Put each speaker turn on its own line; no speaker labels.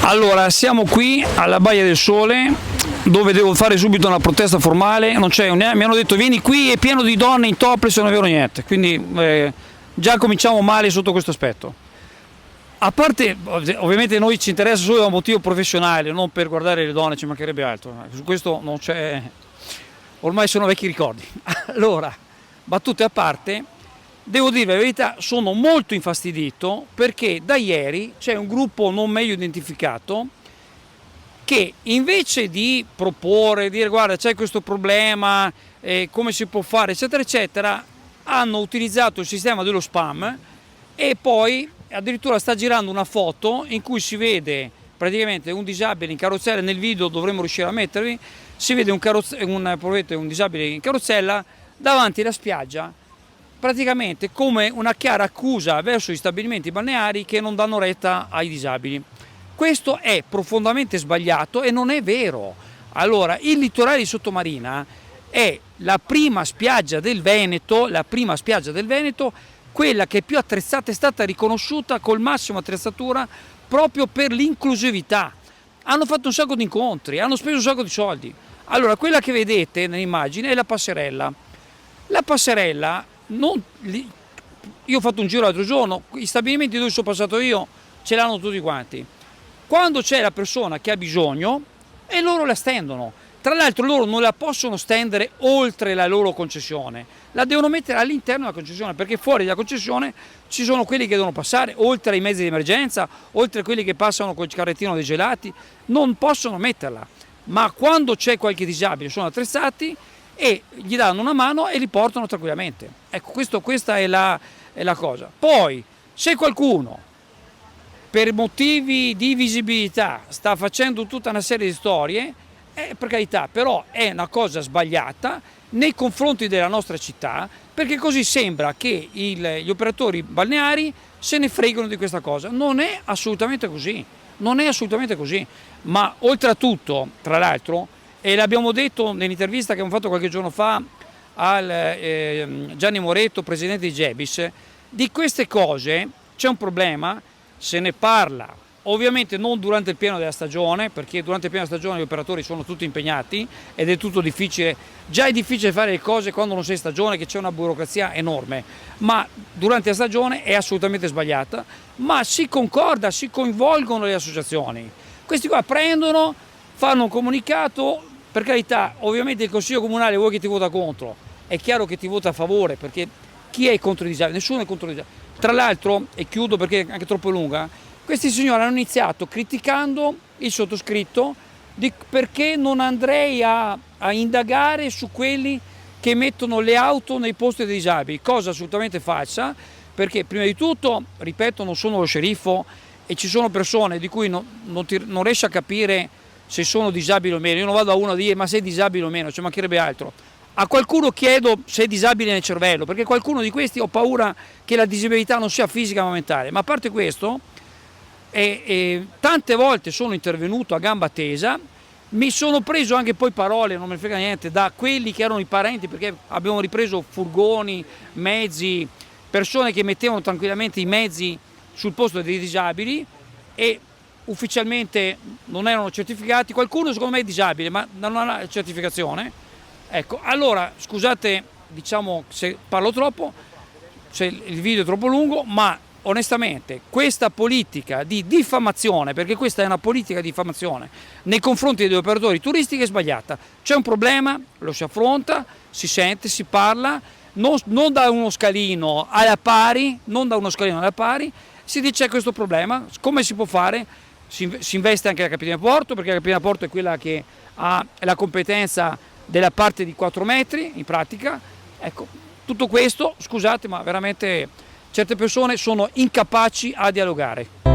Allora, siamo qui alla Baia del Sole, dove devo fare subito una protesta formale. Non c'è, mi hanno detto vieni qui, è pieno di donne in topless e non è vero niente, quindi già cominciamo male sotto questo aspetto. A parte, ovviamente noi ci interessa solo da un motivo professionale, non per guardare le donne, ci mancherebbe altro, su questo non c'è, ormai sono vecchi ricordi. Allora, battute a parte, devo dire la verità, sono molto infastidito perché da ieri c'è un gruppo non meglio identificato che invece di proporre, dire guarda c'è questo problema, come si può fare eccetera eccetera, hanno utilizzato il sistema dello spam e poi addirittura sta girando una foto in cui si vede praticamente un disabile in carrozzella. Nel video dovremmo riuscire a mettervi, si vede un disabile in carrozzella davanti alla spiaggia, praticamente come una chiara accusa verso gli stabilimenti balneari che non danno retta ai disabili. Questo è profondamente sbagliato e non è vero. Allora, il litorale di Sottomarina è la prima spiaggia del Veneto, quella che è più attrezzata, è stata riconosciuta col massimo attrezzatura proprio per l'inclusività. Hanno fatto un sacco di incontri, hanno speso un sacco di soldi. Allora, quella che vedete nell'immagine è la passerella. La passerella, io ho fatto un giro l'altro giorno, gli stabilimenti dove sono passato io ce l'hanno tutti quanti. Quando c'è la persona che ha bisogno, e loro la stendono. Tra l'altro loro non la possono stendere oltre la loro concessione, la devono mettere all'interno della concessione, perché fuori dalla concessione ci sono quelli che devono passare, oltre ai mezzi di emergenza, oltre a quelli che passano col carrettino dei gelati, non possono metterla. Ma quando c'è qualche disabile sono attrezzati e gli danno una mano e li portano tranquillamente. Ecco, questa è la cosa. Poi, se qualcuno per motivi di visibilità sta facendo tutta una serie di storie, per carità, però è una cosa sbagliata nei confronti della nostra città, perché così sembra che gli operatori balneari se ne fregano di questa cosa. Non è assolutamente così, ma oltretutto, tra l'altro, e l'abbiamo detto nell'intervista che abbiamo fatto qualche giorno fa al Gianni Moretto, presidente di Gebis, di queste cose c'è un problema, se ne parla. Ovviamente non durante il pieno della stagione, perché durante il pieno della stagione gli operatori sono tutti impegnati ed è tutto difficile, già è difficile fare le cose quando non sei in stagione, che c'è una burocrazia enorme, ma durante la stagione è assolutamente sbagliata, ma si concorda, si coinvolgono le associazioni. Questi qua prendono, fanno un comunicato, per carità, ovviamente il Consiglio Comunale vuoi che ti vota contro, è chiaro che ti vota a favore, perché chi è contro i disabili? Nessuno è contro i disabili. Tra l'altro, e chiudo perché è anche troppo lunga, questi signori hanno iniziato criticando il sottoscritto perché non andrei a indagare su quelli che mettono le auto nei posti dei disabili, cosa assolutamente falsa, perché prima di tutto, ripeto, non sono lo sceriffo e ci sono persone di cui non riesci a capire se sono disabili o meno. Io non vado a uno a dire ma sei disabile o meno, ci mancherebbe altro. A qualcuno chiedo se è disabile nel cervello, perché qualcuno di questi ho paura che la disabilità non sia fisica ma mentale, ma a parte questo, tante volte sono intervenuto a gamba tesa, mi sono preso anche poi parole, non me ne frega niente, da quelli che erano i parenti, perché abbiamo ripreso furgoni, mezzi, persone che mettevano tranquillamente i mezzi sul posto dei disabili e ufficialmente non erano certificati. Qualcuno secondo me è disabile ma non ha la certificazione. Ecco, allora scusate, diciamo se parlo troppo, se il video è troppo lungo, ma onestamente questa politica di diffamazione, perché questa è una politica di diffamazione nei confronti degli operatori turistici, è sbagliata. C'è un problema, lo si affronta, si sente, si parla, non da uno scalino alla pari, si dice c'è questo problema, come si può fare? Si investe anche la Capitaneria di Porto, perché la Capitaneria di Porto è quella che ha la competenza della parte di 4 metri in pratica. Ecco, tutto questo, scusate, ma veramente certe persone sono incapaci a dialogare.